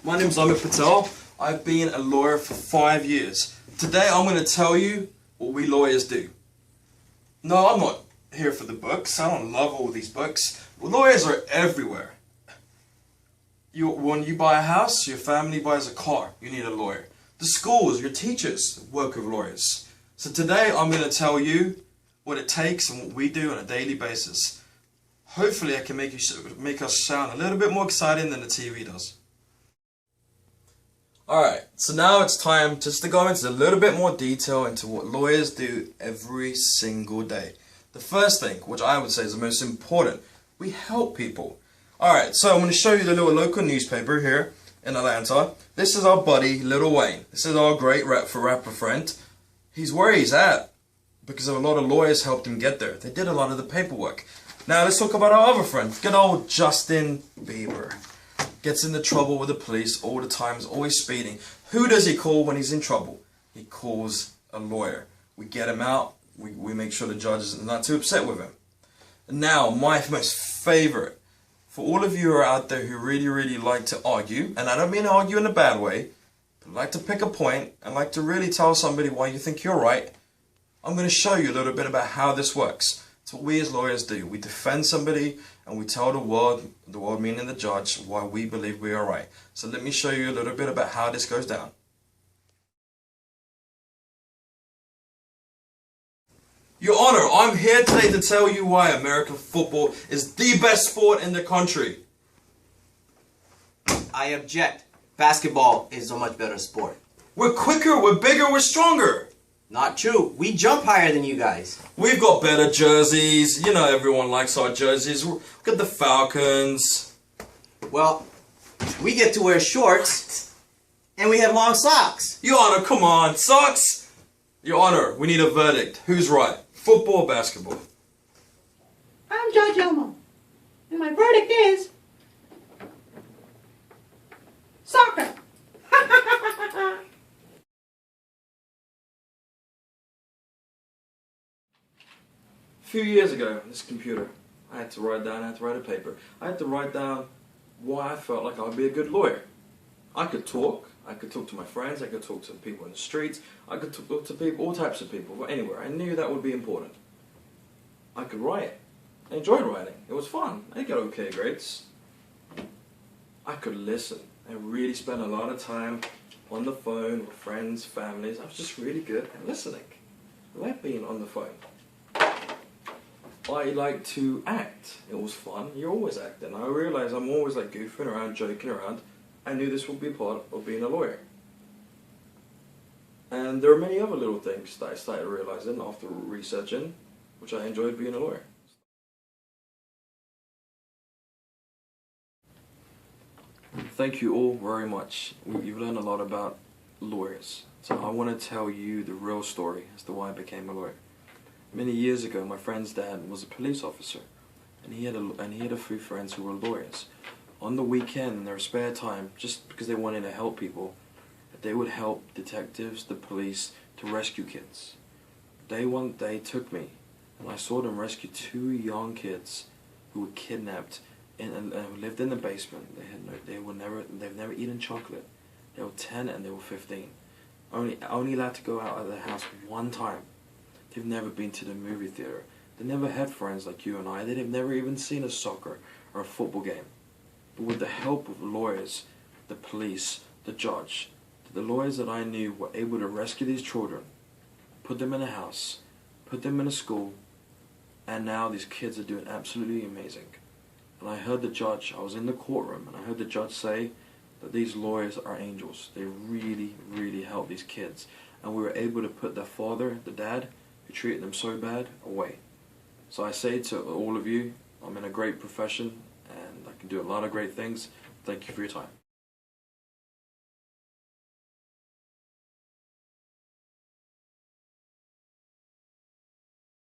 My name's Amit Patel. I've been a lawyer for 5 years. Today I'm going to tell you what we lawyers do. No, I'm not here for the books. I don't love all these books. Lawyers are everywhere. When you buy a house, your family buys a car, you need a lawyer. The schools, your teachers work with lawyers. So today I'm going to tell you what it takes and what we do on a daily basis. Hopefully I can make us sound a little bit more exciting than the TV does. Alright, so now it's time just to go into a little bit more detail into what lawyers do every single day. The first thing, which I would say is the most important, we help people. Alright, so I'm going to show you the little local newspaper here in Atlanta. This is our buddy, Lil Wayne. This is our great rapper friend. He's where he's at because a lot of lawyers helped him get there. They did a lot of the paperwork. Now let's talk about our other friend, good old Justin Bieber. Gets into trouble with the police all the time, is always speeding. Who does he call when he's in trouble? He calls a lawyer. We get him out, we make sure the judge is not too upset with him. Now, my most favorite, for all of you who are out there who really like to argue, and I don't mean argue in a bad way, but like to pick a point and like to really tell somebody why you think you're right, I'm going to show you a little bit about how this works. It's what we as lawyers do. We defend somebody and we tell the world meaning the judge, why we believe we are right. So let me show you a little bit about how this goes down. Your Honor, I'm here today to tell you why American football is the best sport in the country. I object. Basketball is a much better sport. We're quicker, we're bigger, we're stronger. Not true. We jump higher than you guys. We've got better jerseys. You know everyone likes our jerseys. We've got the Falcons. Well, we get to wear shorts and we have long socks. Your Honor, come on. Socks? Your Honor, we need a verdict. Who's right? Football or basketball? I'm Judge Elmo, and my verdict is soccer. A few years ago, this computer, I had to write a paper. I had to write down why I felt like I would be a good lawyer. I could talk to my friends, I could talk to people in the streets, I could talk to people, all types of people, anywhere. I knew that would be important. I could write. I enjoyed writing. It was fun. I got okay grades. I could listen. I really spent a lot of time on the phone with friends, families. I was just really good at listening. I like being on the phone. I like to act. It was fun. You're always acting. I realized I'm always like goofing around, joking around. I knew this would be part of being a lawyer. And there are many other little things that I started realizing after researching, which I enjoyed being a lawyer. Thank you all very much. You've learned a lot about lawyers. So I want to tell you the real story as to why I became a lawyer. Many years ago, my friend's dad was a police officer, and he had a few friends who were lawyers. On the weekend, in their spare time, just because they wanted to help people, they would help detectives, the police, to rescue kids. They one day took me, and I saw them rescue 2 young kids who were kidnapped and lived in the basement. They've never eaten chocolate. They were 10 and they were 15. Only allowed to go out of the house one time. They've never been to the movie theater. They never had friends like you and I. They've never even seen a soccer or a football game. But with the help of lawyers, the police, the judge, the lawyers that I knew were able to rescue these children, put them in a house, put them in a school, and now these kids are doing absolutely amazing. And I heard the judge, I was in the courtroom, and I heard the judge say that these lawyers are angels. They really help these kids. And we were able to put their father, the dad, who treated them so bad, away. So I say to all of you, I'm in a great profession and I can do a lot of great things. Thank you for your time.